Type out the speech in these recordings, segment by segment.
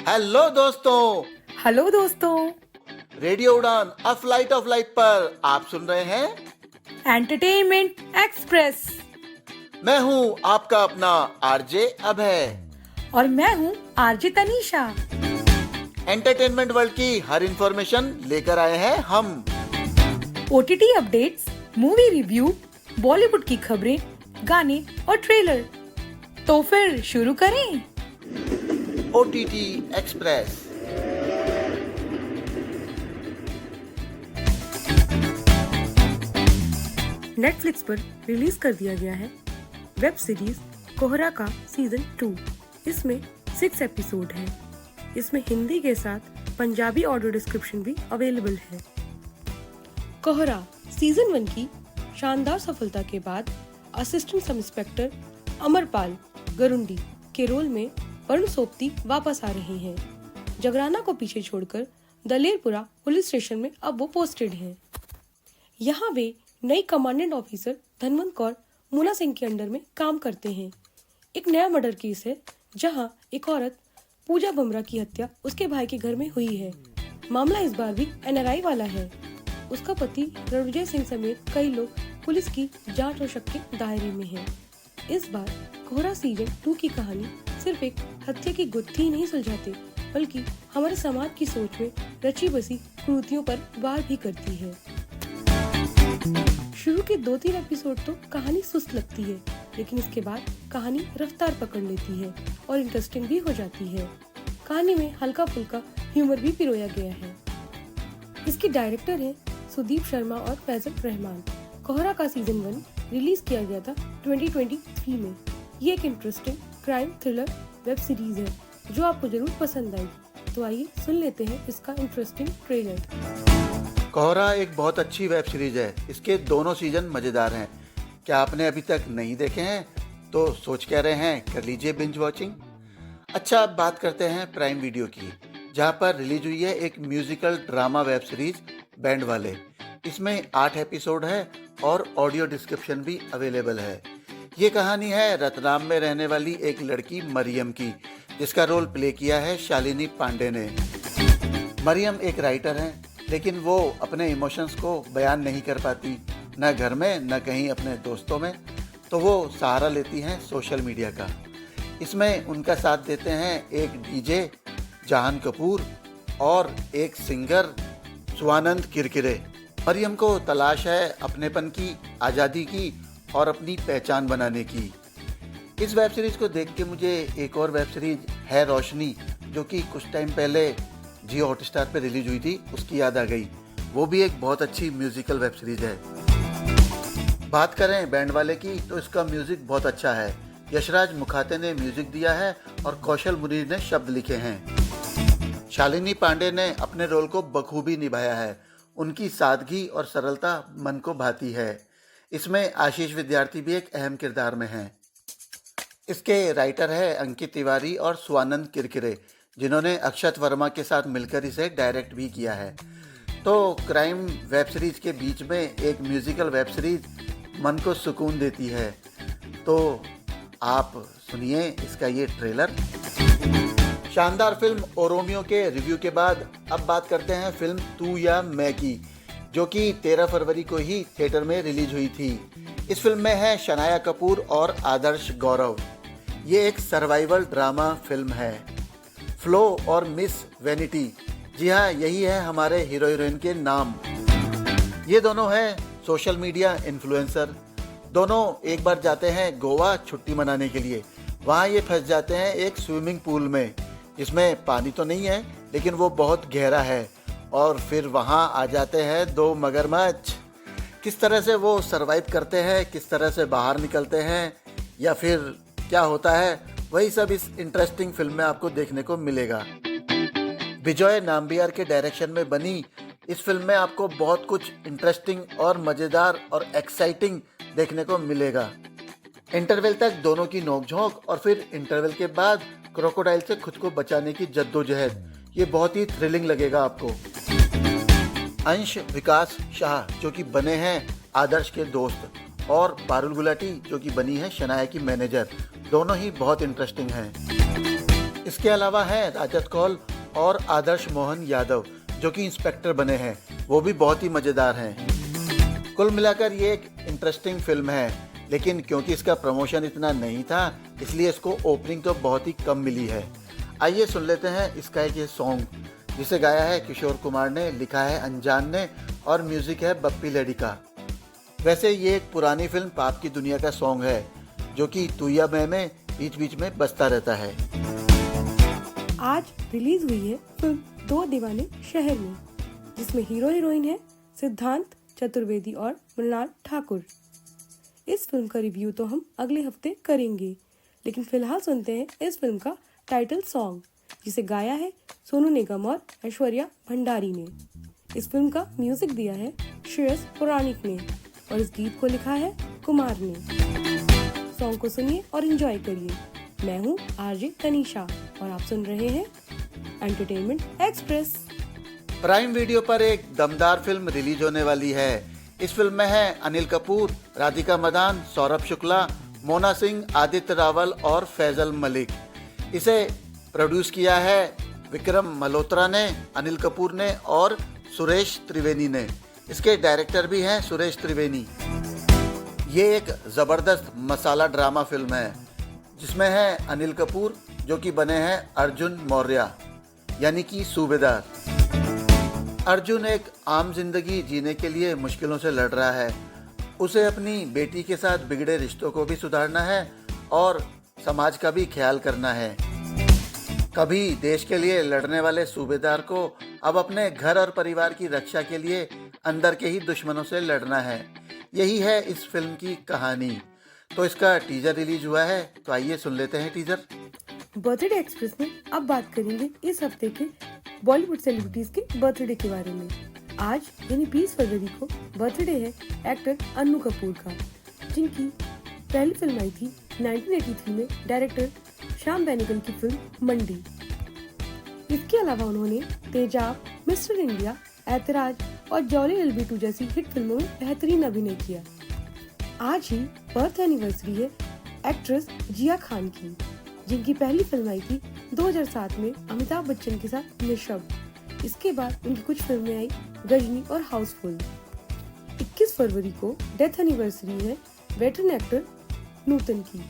Hello दोस्तों, hello दोस्तों। Radio उड़ान अ फ्लाइट ऑफ लाइट पर आप सुन रहे हैं एंटरटेनमेंट एक्सप्रेस मैं हूँ आपका अपना आरजे अभय। और मैं हूँ आरजे तनीषा। एंटरटेनमेंट वर्ल्ड की हर इंफॉर्मेशन लेकर आए हैं हम। OTT updates, movie review, Bollywood की खबरें, गाने और ट्रेलर। तो फिर शुरू करें। OTT express. नेटफ्लिक्स पर रिलीज कर दिया गया है वेब सीरीज कोहरा का सीजन 2। इसमें 6 एपिसोड हैं। इसमें हिंदी के साथ पंजाबी ऑडियो डिस्क्रिप्शन भी अवेलेबल है। कोहरा सीजन 1 की शानदार सफलता के बाद असिस्टेंट सब इंस्पेक्टर अमरपाल गरुंडी के रोल में वरुण सोपती वापस आ रहे हैं। जगराना को पीछे छोड़कर दलेरपुरा पुलिस स्टेशन में अब वो पोस्टेड हैं। यहाँ वे नई कमांडेंट ऑफिसर धनवंत कौर मुना सिंह के अंडर में काम करते हैं। एक नया मर्डर केस है जहाँ एक औरत पूजा बमरा की हत्या उसके भाई के घर में हुई है। मामला इस बार भी एनआरआई वाला है। उसका पति रणविजय सिंह समेत कई लोग पुलिस की जांच और शक के दायरे में हैं। इस बार कोहरा सीजन 2 की कहानी सिर्फ एक हत्या की गुत्थी ही नहीं सुलझाते, बल्कि हमारे समाज की सोच में रची बसी कुरीतियों पर वार भी करती है। शुरू के 2-3 एपिसोड तो कहानी सुस्त लगती है, लेकिन इसके बाद कहानी रफ्तार पकड़ लेती है और इंटरेस्टिंग भी हो जाती है। कहानी में हल्का फुल्का ह्यूमर भी पिरोया गया है। इसके डायरेक्टर हैं सुदीप शर्मा और फैजल रहमान। कोहरा का सीजन 1 रिलीज किया गया था 2023 में। ये एक interesting crime thriller web series है जो आपको जरूर पसंद आएगी। तो आइए सुन लेते हैं इसका इंटरेस्टिंग ट्रेलर। कोहरा एक बहुत अच्छी वेब सीरीज है। इसके दोनों सीजन मजेदार हैं। क्या आपने अभी तक नहीं देखे हैं तो सोच कह रहे हैं कर लीजिए बिंज वॉचिंग। अच्छा, अब बात करते हैं प्राइम वीडियो की, जहां पर रिलीज हुई है एक musical drama web series band वाले। इसमें 8 एपिसोड है और ऑडियो डिस्क्रिप्शन भी अवेलेबल है। ये कहानी है रतलाम में रहने वाली एक लड़की मरियम की, जिसका रोल प्ले किया है शालिनी पांडे ने। मरियम एक राइटर है, लेकिन वो अपने इमोशंस को बयान नहीं कर पाती, न घर में न कहीं अपने दोस्तों में। तो वो सहारा लेती हैं सोशल मीडिया का। इसमें उनका साथ देते हैं एक डीजे जहान कपूर और एक सिंगर स्वानंद किरकिरे। मरियम को तलाश है अपनेपन की, आज़ादी की और अपनी पहचान बनाने की। इस वेब सीरीज़ को देख के मुझे एक और वेब सीरीज है रोशनी, जो कि कुछ टाइम पहले जियो हॉटस्टार पे रिलीज हुई थी, उसकी याद आ गई। वो भी एक बहुत अच्छी म्यूजिकल वेब सीरीज है। बात करें बैंड वाले की तो इसका म्यूजिक बहुत अच्छा है। यशराज मुखाते ने म्यूजिक दिया है और कौशल मुनीर ने शब्द लिखे हैं। शालिनी पांडे ने अपने रोल को बखूबी निभाया है। उनकी सादगी और सरलता मन को भाती है। इसमें आशीष विद्यार्थी भी एक अहम किरदार में हैं। इसके राइटर है अंकित तिवारी और स्वानंद किरकिरे, जिन्होंने अक्षत वर्मा के साथ मिलकर इसे डायरेक्ट भी किया है। तो क्राइम वेब सीरीज के बीच में एक म्यूजिकल वेब सीरीज मन को सुकून देती है। तो आप सुनिए इसका ये ट्रेलर। शानदार फिल्म ओरोमियो के रिव्यू के बाद अब बात करते हैं फिल्म तू या मैं की, जो कि 13 फरवरी को ही थिएटर में रिलीज हुई थी। इस फिल्म में है शनाया कपूर और आदर्श गौरव। ये एक सर्वाइवल ड्रामा फिल्म है। फ्लो और मिस वेनिटी, जी हाँ, यही है हमारे हीरो हीरोइन के नाम। ये दोनों हैं सोशल मीडिया इन्फ्लुएंसर। दोनों एक बार जाते हैं गोवा छुट्टी मनाने के लिए। वहाँ ये फंस जाते हैं एक स्विमिंग पूल में, जिसमें पानी तो नहीं है लेकिन वो बहुत गहरा है। और फिर वहाँ आ जाते हैं 2 मगरमच्छ। किस तरह से वो सरवाइव करते हैं, किस तरह से बाहर निकलते हैं, या फिर क्या होता है, वही सब इस इंटरेस्टिंग फिल्म में आपको देखने को मिलेगा। विजय नाम्बियार के डायरेक्शन में बनी इस फिल्म में आपको बहुत कुछ इंटरेस्टिंग और मज़ेदार और एक्साइटिंग देखने को मिलेगा। इंटरवल तक दोनों की नोकझोंक और फिर इंटरवल के बाद क्रोकोडाइल से खुद को बचाने की जद्दोजहद, ये बहुत ही थ्रिलिंग लगेगा आपको। अंश विकास शाह जो कि बने हैं आदर्श के दोस्त, और पारुल गुलाटी जो कि बनी है शनाया की मैनेजर, दोनों ही बहुत इंटरेस्टिंग हैं। इसके अलावा हैं राजत कौल और आदर्श मोहन यादव जो कि इंस्पेक्टर बने हैं, वो भी बहुत ही मज़ेदार हैं। कुल मिलाकर ये एक इंटरेस्टिंग फिल्म है, लेकिन क्योंकि इसका प्रमोशन इतना नहीं था इसलिए इसको ओपनिंग तो बहुत ही कम मिली है। आइए सुन लेते हैं इसका एक ये सॉन्ग जिसे गाया है किशोर कुमार ने, लिखा है अनजान ने और म्यूज़िक है बप्पी लड़ी का। वैसे ये एक पुरानी फिल्म पाप की दुनिया का सॉन्ग है जो कि तू या मैं में बीच बीच में बजता रहता है। आज रिलीज हुई है फिल्म दो दीवाने शहर में, जिसमें हीरो हीरोइन है सिद्धांत चतुर्वेदी और मृणाल ठाकुर। इस फिल्म का रिव्यू तो हम अगले हफ्ते करेंगे, लेकिन फिलहाल सुनते हैं इस फिल्म का टाइटल सॉन्ग जिसे गाया है सोनू निगम और ऐश्वर्या भंडारी ने। इस फिल्म का म्यूजिक दिया है श्रेयस पुराणिक ने और इस गीत को लिखा है कुमार ने। सॉन्ग को सुनिए और एंजॉय करिए। मैं हूँ आरजे तनीषा और आप सुन रहे हैं एंटरटेनमेंट एक्सप्रेस। प्राइम वीडियो पर एक दमदार फिल्म रिलीज होने वाली है। इस फिल्म में है अनिल कपूर, राधिका मदान, सौरभ शुक्ला, मोना सिंह, आदित्य रावल और फैजल मलिक। इसे प्रोड्यूस किया है विक्रम मल्होत्रा ने, अनिल कपूर ने और सुरेश त्रिवेदी ने। इसके डायरेक्टर भी हैं सुरेश त्रिवेदी। ये एक ज़बरदस्त मसाला ड्रामा फिल्म है जिसमें है अनिल कपूर जो कि बने हैं अर्जुन मौर्य यानी कि सूबेदार। अर्जुन एक आम जिंदगी जीने के लिए मुश्किलों से लड़ रहा है। उसे अपनी बेटी के साथ बिगड़े रिश्तों को भी सुधारना है और समाज का भी ख्याल करना है। कभी देश के लिए लड़ने वाले सूबेदार को अब अपने घर और परिवार की रक्षा के लिए अंदर के ही दुश्मनों से लड़ना है। यही है इस फिल्म की कहानी। तो इसका टीजर रिलीज हुआ है, तो आइए सुन लेते हैं टीजर। बर्थडे एक्सप्रेस में अब बात करेंगे इस हफ्ते के बॉलीवुड सेलिब्रिटीज के बर्थडे के बारे में। आज यानी 20 फरवरी को बर्थडे है एक्टर अन्नू कपूर का, जिनकी पहली फिल्म आई थी 1983 में डायरेक्टर श्याम बेनेगल की फिल्म मंडी। इसके अलावा उन्होंने तेजाब, मिस्टर इंडिया, ऐतराज और जॉली LB2 जैसी हिट फिल्मों में बेहतरीन अभिनय किया। आज ही बर्थ एनिवर्सरी है एक्ट्रेस जिया खान की, जिनकी पहली फिल्म आई थी 2007 में अमिताभ बच्चन के साथ निशब। इसके बाद उनकी कुछ फिल्में आई गजनी और हाउसफुल। 21 फरवरी को डेथ एनिवर्सरी है वेटरन एक्टर नूतन की,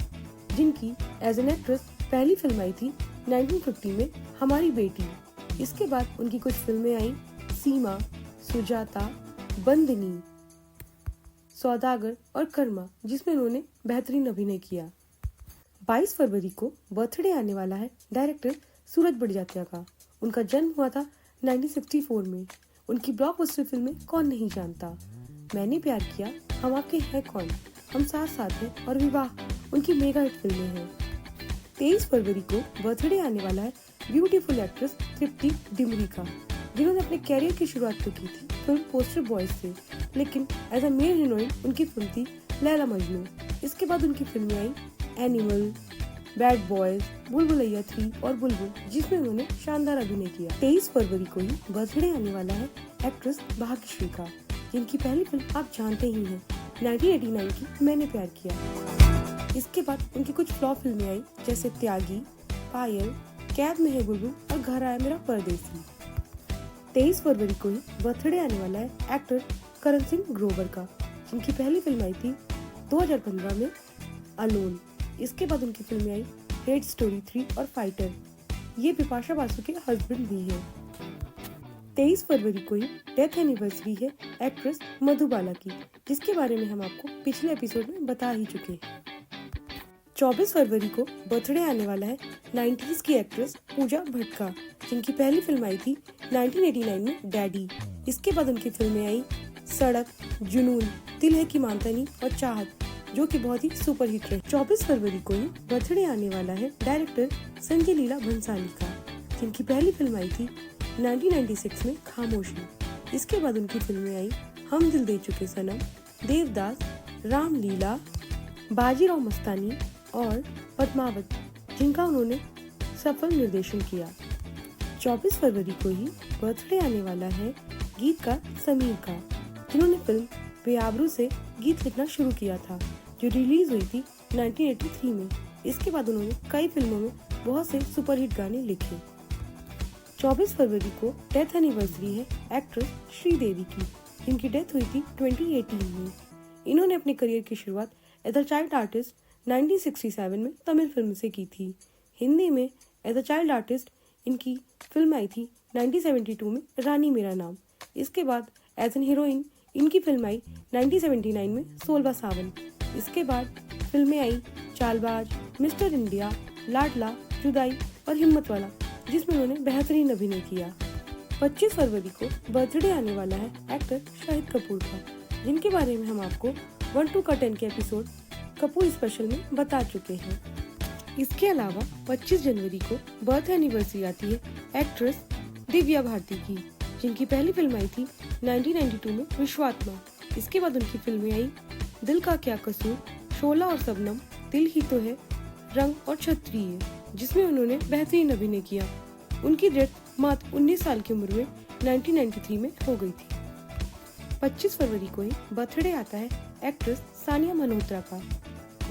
जिनकी एज एन एक्ट्रेस पहली फिल्म आई थी 1950 में हमारी बेटी। इसके बाद उनकी कुछ फिल्में आई सीमा, सुजाता, बंदनी, सौदागर और कर्मा, जिसमें उन्होंने बेहतरीन अभिनय किया। 22 फरवरी को बर्थडे आने वाला है डायरेक्टर सूरज बड़जात्या का। उनका जन्म हुआ था 1964 में। उनकी ब्लॉकबस्टर फिल्में कौन नहीं जानता, मैंने प्यार किया, हम आपके हैं कौन, हम साथ साथ हैं और विवाह उनकी मेगा हिट फिल्में हैं। 23 फरवरी को बर्थडे आने वाला है ब्यूटीफुल एक्ट्रेस तृप्ति डिमरी का, जिन्होंने अपने कैरियर की शुरुआत तो की थी फिल्म पोस्टर बॉयज से, लेकिन एज अ मेन हीरोइन उनकी फिल्म थी लैला मजनू। इसके बाद उनकी फिल्में आई एनिमल, बैड बॉयज, बुलबुलैया 3 और बुलबुल, जिसमें उन्होंने शानदार अभिनय किया। 23 फरवरी को ही बर्थडे आने वाला है एक्ट्रेस भाग्यश्री का, जिनकी पहली फिल्म आप जानते ही हैं 1989 की मैंने प्यार किया। इसके बाद उनकी कुछ फ्लॉप फिल्में आई जैसे त्यागी, पायल, कैद में है बुलबुल और घर आया मेरा परदेसी। 23 फरवरी को ही बर्थडे आने वाला है एक्टर करण सिंह ग्रोवर का, जिनकी पहली फिल्म आई थी 2015 में अलोन। इसके बाद उनकी फिल्में आई हेट स्टोरी 3 और फाइटर। ये बिपाशा बासु के हस्बैंड भी है। 23 फरवरी को ही डेथ एनिवर्सरी है एक्ट्रेस मधुबाला की, जिसके बारे में हम आपको पिछले एपिसोड में बता ही चुके हैं। 24 फरवरी को बर्थडे आने वाला है 90s की एक्ट्रेस पूजा भट्ट का, जिनकी पहली फिल्म आई थी 1989 में डैडी। इसके बाद उनकी फिल्में आई सड़क, जुनून, दिल है कि मानता नहीं और चाहत, जो कि बहुत ही सुपर हिट रहे। 24 फरवरी को ही बर्थडे आने वाला है डायरेक्टर संजय लीला भंसाली का, जिनकी पहली फिल्म आई थी 1996 में खामोशी। इसके बाद उनकी फिल्में आई हम दिल दे चुके सनम, देवदास, रामलीला, बाजीराव मस्तानी और पद्मावत, जिनका उन्होंने सफल निर्देशन किया। 24 फरवरी को ही बर्थडे आने वाला है गीतकार समीर का, जिन्होंने फिल्म बेआबरू से गीत लिखना शुरू किया था, जो रिलीज हुई थी 1983 में। इसके बाद उन्होंने कई फिल्मों में बहुत से सुपरहिट गाने लिखे। 24 फरवरी को डेथ एनिवर्सरी है एक्ट्रेस श्रीदेवी की, जिनकी डेथ हुई थी 2018 में। इन्होंने अपने करियर की शुरुआत एज अ चाइल्ड आर्टिस्ट 1967 में तमिल फिल्म से की थी। हिंदी में एज अ चाइल्ड आर्टिस्ट इनकी फिल्म आई थी 1972 में रानी मेरा नाम। इसके बाद एज एन हीरोइन इनकी फिल्म आई 1979 में 16वां सावन। इसके बाद फिल्में आई चालबाज, मिस्टर इंडिया, लाडला, जुदाई और हिम्मत वाला, जिसमें उन्होंने बेहतरीन अभिनय किया। 25 फरवरी को बर्थडे आने वाला है एक्टर शाहिद कपूर का, जिनके बारे में हम आपको 1 to 10 के एपिसोड कपूर स्पेशल में बता चुके हैं। इसके अलावा 25 जनवरी को बर्थ एनिवर्सरी आती है एक्ट्रेस दिव्या भारती की, जिनकी पहली फिल्म आई थी 1992 में विश्वात्मा। इसके बाद उनकी फिल्में आई दिल का क्या कसूर, शोला और सबनम, दिल ही तो है, रंग और क्षत्रिय, जिसमें उन्होंने बेहतरीन अभिनय किया। उनकी डेथ मात्र 19 साल की उम्र में 1993 में हो गई थी। 25 फरवरी को ही बर्थडे आता है एक्ट्रेस सानिया मल्होत्रा का।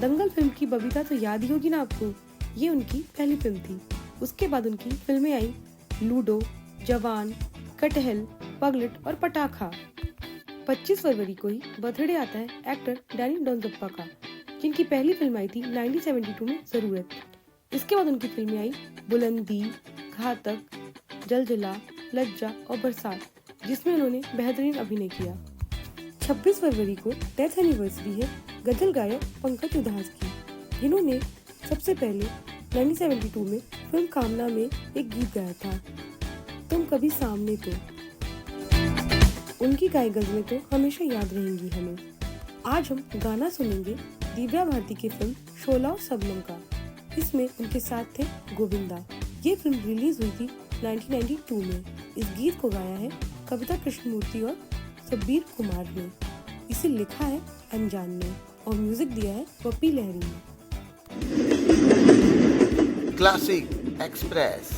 दंगल फिल्म की बबीता तो याद ही होगी ना आपको, ये उनकी पहली फिल्म थी। उसके बाद उनकी फिल्में आई लूडो, जवान, कटहल, पगलेट और पटाखा। 25 फरवरी को ही बर्थडे आता है एक्टर डैनी डोंजप्पा का, जिनकी पहली फिल्म आई थी 1972 में जरूरत। इसके बाद उनकी फिल्में आई बुलंदी, घातक, जलजला, लज्जा और बरसात, जिसमें उन्होंने बेहतरीन अभिनय किया। 26 फरवरी को डेथ एनिवर्सरी है गजल गायक पंकज उधास की, जिन्होंने सबसे पहले 1972 में फिल्म कामना में एक गीत गाया था, तुम कभी सामने तो। उनकी गाई गजलें तो हमेशा याद रहेंगी हमें। आज हम गाना सुनेंगे दिव्या भारती की फिल्म शोला और सबनम का। इसमें उनके साथ थे गोविंदा। ये फिल्म रिलीज हुई थी 1992 में। इस गीत को गाया है कविता कृष्णमूर्ति और सब्बीर कुमार ने। इसे लिखा है अनजान ने और म्यूजिक दिया है पप्पी लहरी ने। Classic express.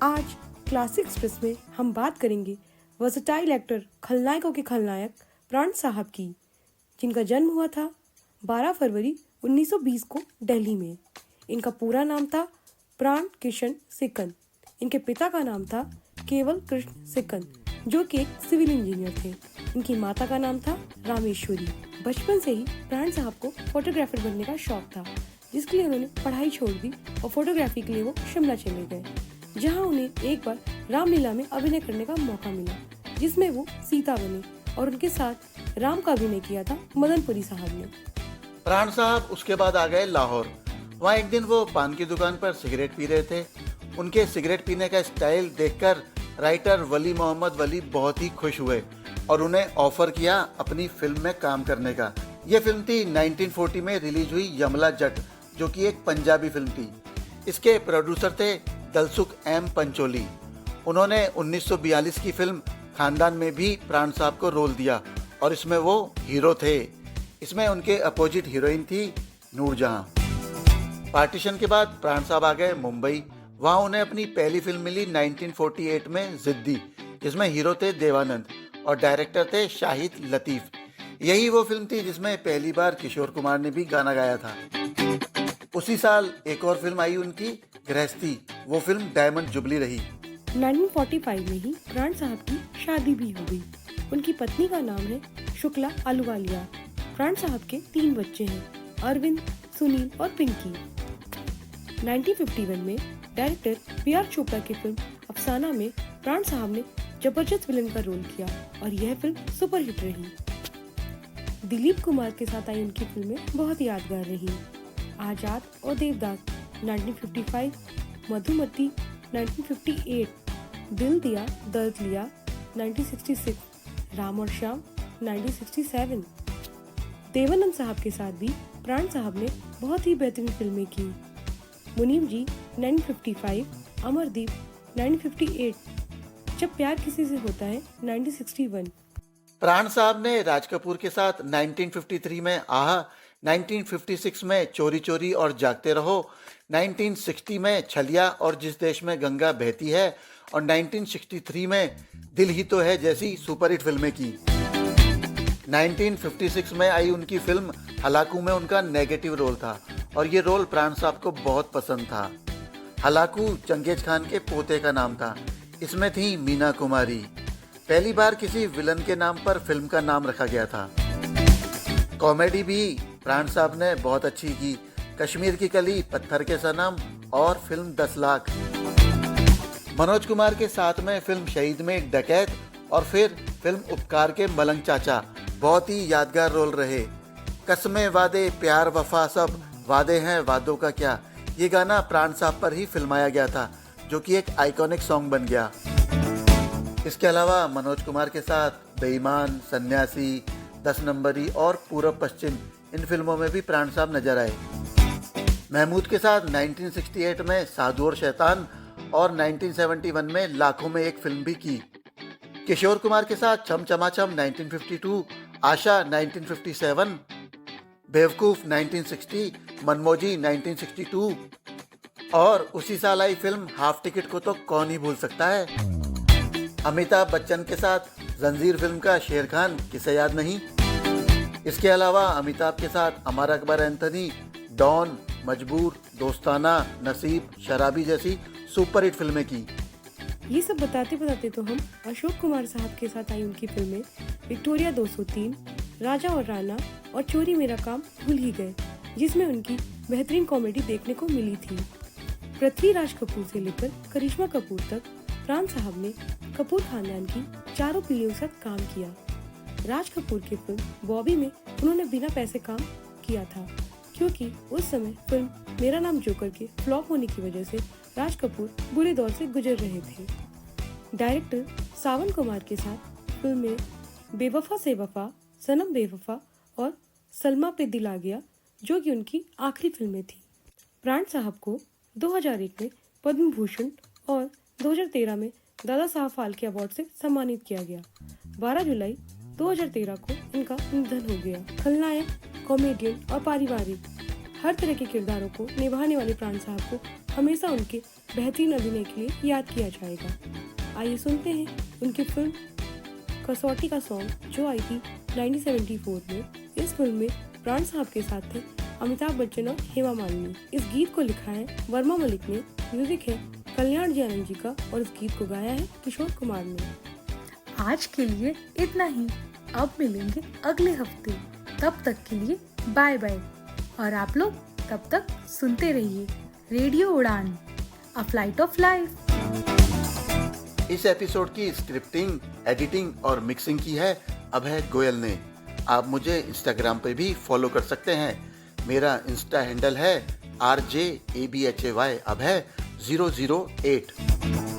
आज क्लासिक एक्सप्रेस में हम बात करेंगे वर्सेटाइल एक्टर, खलनायकों के खलनायक प्राण साहब की, जिनका जन्म हुआ था 12 फरवरी 1920 को दिल्ली में। इनका पूरा नाम था प्राण किशन सिकन। इनके पिता का नाम था केवल कृष्ण सिकन, जो कि एक सिविल इंजीनियर थे। इनकी माता का नाम था रामेश्वरी। बचपन से ही प्राण साहब को फोटोग्राफर बनने का शौक था, जिसके लिए उन्होंने पढ़ाई छोड़ दी और फोटोग्राफी के लिए वो शिमला चले गए, जहां उन्हें एक बार रामलीला में अभिनय करने का मौका मिला, जिसमें वो सीता बने और उनके साथ राम का अभिनय किया था मदनपुरी साहब ने। प्राण साहब उसके बाद आ गए लाहौर। वहाँ एक दिन वो पान की दुकान पर सिगरेट पी रहे थे। उनके सिगरेट पीने का स्टाइल देखकर राइटर वली मोहम्मद वली बहुत ही खुश हुए और उन्हें ऑफर किया अपनी फिल्म में काम करने का। ये फिल्म थी 1940 में रिलीज हुई यमला जट, जो कि एक पंजाबी फिल्म थी। इसके प्रोड्यूसर थे दलसुख एम पंचोली। उन्होंने 1942 की फिल्म खानदान में भी प्राण साहब को रोल दिया और इसमें वो हीरो थे। इसमें उनके अपोजिट हीरोइन थी नूरजहां। पार्टीशन के बाद प्राण साहब आ गए मुंबई। वहाँ उन्हें अपनी पहली फिल्म मिली 1948 में जिद्दी, जिसमें हीरो थे देवानंद और डायरेक्टर थे शाहिद लतीफ़। यही वो फिल्म थी जिसमें पहली बार किशोर कुमार ने भी गाना गाया था। उसी साल एक और फिल्म आई उनकी गृहस्थी। वो फिल्म डायमंड जुबली रही। 1945 में ही प्राण साहब की शादी भी हो गई। उनकी पत्नी का नाम है शुक्ला आलूवालिया। प्राण साहब के 3 बच्चे हैं, अरविंद, सुनील और पिंकी। 1951 में डायरेक्टर पी.आर. चोपड़ा की फिल्म अफसाना में प्राण साहब ने जबरदस्त विलन का रोल किया और यह फिल्म सुपरहिट रही। दिलीप कुमार के साथ आई उनकी फिल्में बहुत यादगार रही। आजाद और देवदास 1955, मधुमती 1958, दिल दिया दर्द लिया 1966, राम और श्याम 1967। देवानंद साहब के साथ भी प्राण साहब ने बहुत ही बेहतरीन फिल्में की। मुनीम जी 1955, अमरदीप 1958, जब प्यार किसी से होता है 1961। प्राण साहब ने राज कपूर के साथ 1953 में आहा, 1956 में चोरी चोरी और जागते रहो, 1960 में छलिया और जिस देश में गंगा बहती है और 1963 में दिल ही तो है जैसी सुपरहिट फिल्में की। 1956 में आई उनकी फिल्म हलाकू में उनका नेगेटिव रोल था और ये रोल प्राण साहब को बहुत पसंद था। हलाकू चंगेज खान के पोते का नाम था। इसमें थी मीना कुमारी। पहली बार किसी विलन के नाम पर फिल्म का नाम रखा गया था। कॉमेडी भी प्राण साहब ने बहुत अच्छी की। कश्मीर की कली, पत्थर के सनम और फिल्म 10 लाख। मनोज कुमार के साथ में फिल्म शहीद में एक डकैत और फिर फिल्म उपकार के मलंग चाचा बहुत ही यादगार रोल रहे। कसमें वादे प्यार वफा सब वादे हैं वादों का क्या, ये गाना प्राण साहब पर ही फिल्माया गया था, जो कि एक आइकॉनिक सॉन्ग बन गया। इसके अलावा मनोज कुमार के साथ बेईमान, सन्यासी, 10 नंबरी और पूरब पश्चिम, इन फिल्मों में भी प्राण साहब नजर आए। महमूद के साथ 1968 में साधु और शैतान और 1971 में लाखों में एक फिल्म भी की। किशोर कुमार के साथ छम चमाचम 1952, आशा 1957, बेवकूफ 1960, मनमोजी 1962 और उसी साल आई फिल्म हाफ टिकट को तो कौन ही भूल सकता है। अमिताभ बच्चन के साथ जंजीर फिल्म का शेर खान किसे याद नहीं। इसके अलावा अमिताभ के साथ अमर अकबर एंथनी, डॉन, मजबूर, दोस्ताना, नसीब, शराबी जैसी सुपरहिट फिल्में की। ये सब बताते बताते तो हम अशोक कुमार साहब के साथ आई उनकी फिल्में विक्टोरिया 203, राजा और राणा और चोरी मेरा काम भूल ही गए, जिसमें उनकी बेहतरीन कॉमेडी देखने को मिली थी। पृथ्वीराज कपूर से लेकर करिश्मा कपूर तक प्राण साहब ने कपूर खानदान की चारों पीढ़ियों के साथ काम किया। राज कपूर की फिल्म बॉबी में उन्होंने बिना पैसे काम किया था, क्योंकि उस समय फिल्म मेरा नाम जोकर के फ्लॉप होने की वजह से राज कपूर बुरे दौर से गुजर रहे थे। डायरेक्टर सावन कुमार के साथ फिल्म में बेवफा से वफा, सनम बेवफा और सलमा पे दिल आ गया, जो कि उनकी आखिरी फिल्में थी। प्राण साहब को 2001 में पद्म भूषण और 2013 में दादा साहब फाल्के अवार्ड से सम्मानित किया गया। 12 जुलाई 2013 को इनका निधन हो गया। खलनायक, कॉमेडियन और पारिवारिक हर तरह के किरदारों को निभाने वाले प्राण साहब को हमेशा उनके बेहतरीन अभिनय के लिए याद किया जाएगा। आइए सुनते हैं उनकी फिल्म कसौटी का सॉन्ग, जो आई थी 1974 में। इस फिल्म में प्राण साहब के साथ थे अमिताभ बच्चन और हेमा मालिनी। इस गीत को लिखा है वर्मा मलिक ने, म्यूजिक है कल्याण जी आनंद जी का और इस गीत को गाया है किशोर कुमार ने। आज के लिए इतना ही। अब मिलेंगे अगले हफ्ते। तब तक के लिए बाय बाय। और आप लोग तब तक सुनते रहिए रेडियो उड़ान, अ फ्लाइट ऑफ लाइफ। इस एपिसोड की स्क्रिप्टिंग, एडिटिंग और मिक्सिंग की है अभय गोयल ने। आप मुझे इंस्टाग्राम पे भी फॉलो कर सकते हैं। मेरा इंस्टा हैंडल है RJABHAY अभय 008।